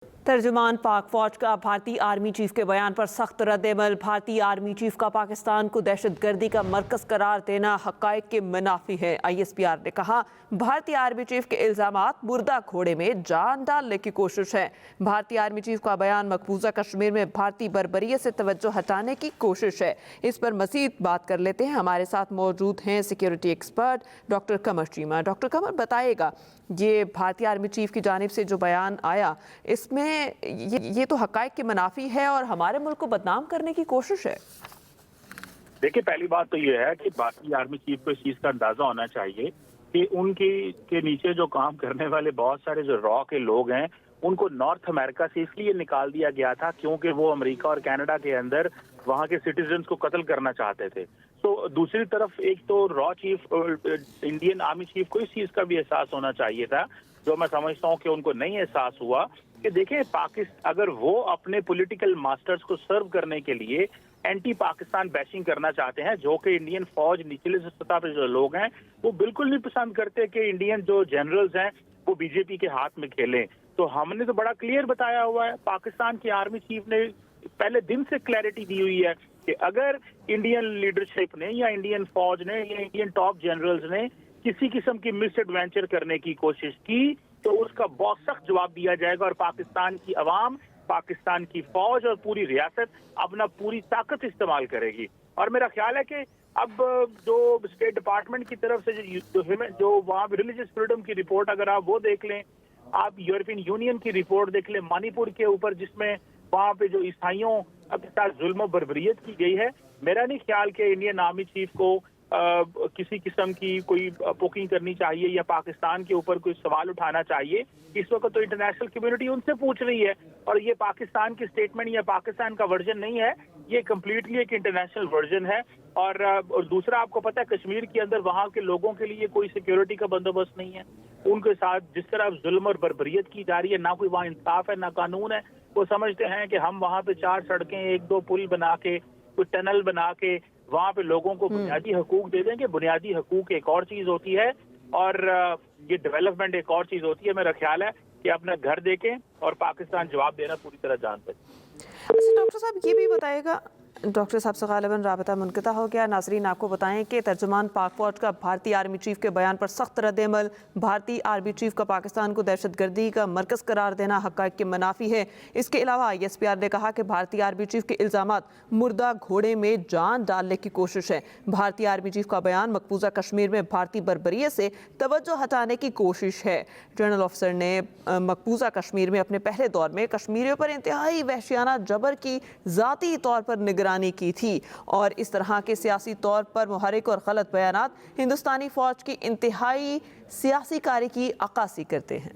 ترجمان پاک فوج کا بھارتی آرمی چیف کے بیان پر سخت رد عمل۔ بھارتی آرمی چیف کا پاکستان کو دہشت گردی کا مرکز قرار دینا حقائق کے منافی ہے۔ ISPR نے کہا بھارتی آرمی چیف کے الزامات مردہ گھوڑے میں جان ڈالنے کی کوشش ہے۔ بھارتی آرمی چیف کا بیان مقبوضہ کشمیر میں بھارتی بربریت سے توجہ ہٹانے کی کوشش ہے۔ اس پر مزید بات کر لیتے ہیں، ہمارے ساتھ موجود ہیں security expert doctor Qamar Cheema. Doctor Qamar, بتائے گا یہ بھارتی آرمی چیف کی جانب سے جو بیان آیا، اس میں یہ تو حقائق کے منافی ہے اور ہمارے ملک کو بدنام کرنے کی کوشش ہے۔ دیکھیں، پہلی بات تو یہ ہے کہ بھارتی آرمی چیف کو اس چیز کا اندازہ ہونا چاہیے کہ ان کے نیچے جو کام کرنے والے بہت سارے جو را کے لوگ ہیں، ان کو نارتھ امریکہ سے اس لیے نکال دیا گیا تھا کیونکہ وہ امریکہ اور کینیڈا کے اندر وہاں کے سٹیزنز کو قتل کرنا چاہتے تھے۔ تو دوسری طرف ایک تو را چیف انڈین آرمی چیف کو اس چیز کا بھی احساس ہونا چاہیے تھا، جو میں سمجھتا ہوں کہ ان کو نہیں احساس ہوا، کہ دیکھیں اگر وہ اپنے پولیٹیکل ماسٹرز کو سرو کرنے کے لیے اینٹی پاکستان بیشنگ کرنا چاہتے ہیں، جو کہ انڈین فوج نچلے سطح پہ جو لوگ ہیں وہ بالکل نہیں پسند کرتے کہ انڈین جو جنرلز ہیں وہ بی جے پی کے ہاتھ میں کھیلیں، تو ہم نے تو بڑا کلیئر بتایا ہوا ہے۔ پاکستان کی آرمی چیف نے پہلے دن سے کلیئرٹی دی ہوئی ہے کہ اگر انڈین لیڈرشپ نے یا انڈین فوج نے یا انڈین ٹاپ جنرلز نے کسی قسم کی مس ایڈوینچر کرنے کی کوشش کی تو اس کا بہت سخت جواب دیا جائے گا، اور پاکستان کی عوام، پاکستان کی فوج اور پوری ریاست اپنا پوری طاقت استعمال کرے گی۔ اور میرا خیال ہے کہ اب جو اسٹیٹ ڈپارٹمنٹ کی طرف سے جو وہاں ریلیجس فریڈم کی رپورٹ اگر آپ وہ دیکھ لیں، آپ یورپین یونین کی رپورٹ دیکھ لیں منی پور کے اوپر، جس میں وہاں پہ جو عیسائیوں کے ساتھ ظلم و بربریت کی گئی ہے، میرا نہیں خیال کہ انڈین آرمی چیف کو کسی قسم کی کوئی پوکنگ کرنی چاہیے یا پاکستان کے اوپر کوئی سوال اٹھانا چاہیے۔ اس وقت تو انٹرنیشنل کمیونٹی ان سے پوچھ رہی ہے، اور یہ پاکستان کی سٹیٹمنٹ یا پاکستان کا ورژن نہیں ہے، یہ کمپلیٹلی ایک انٹرنیشنل ورژن ہے۔ اور دوسرا، آپ کو پتہ ہے کشمیر کے اندر وہاں کے لوگوں کے لیے کوئی سیکیورٹی کا بندوبست نہیں ہے، ان کے ساتھ جس طرح ظلم اور بربریت کی جا رہی ہے، نہ کوئی وہاں انصاف ہے نہ قانون ہے۔ وہ سمجھتے ہیں کہ ہم وہاں پہ 4 سڑکیں، 1-2 پل بنا کے، کوئی ٹنل بنا کے وہاں پہ لوگوں کو بنیادی حقوق دے دیں گے۔ بنیادی حقوق ایک اور چیز ہوتی ہے اور یہ ڈیولپمنٹ ایک اور چیز ہوتی ہے۔ میرا خیال ہے کہ اپنا گھر دیکھیں اور پاکستان جواب دینا پوری طرح جانتا ہے۔ ڈاکٹر صاحب یہ بھی بتائے گا، ڈاکٹر صاحب سے غالباً رابطہ منقطع ہو گیا۔ ناظرین آپ کو بتائیں کہ ترجمان پاک فوج کا بھارتی آرمی چیف کے بیان پر سخت رد عمل۔ بھارتی آرمی چیف کا پاکستان کو دہشت گردی کا مرکز قرار دینا حقائق کے منافی ہے۔ اس کے علاوہ ISPR نے کہا کہ بھارتی آرمی چیف کے الزامات مردہ گھوڑے میں جان ڈالنے کی کوشش ہے۔ بھارتی آرمی چیف کا بیان مقبوضہ کشمیر میں بھارتی بربریت سے توجہ ہٹانے کی کوشش ہے۔ جنرل آفیسر نے مقبوضہ کشمیر میں اپنے پہلے دور میں کشمیریوں پر انتہائی وحشیانہ جبر کی ذاتی طور پر نگرانی کی تھی، اور اس طرح کے سیاسی طور پر محرک اور غلط بیانات ہندوستانی فوج کی انتہائی سیاسی کاری کی عکاسی کرتے ہیں۔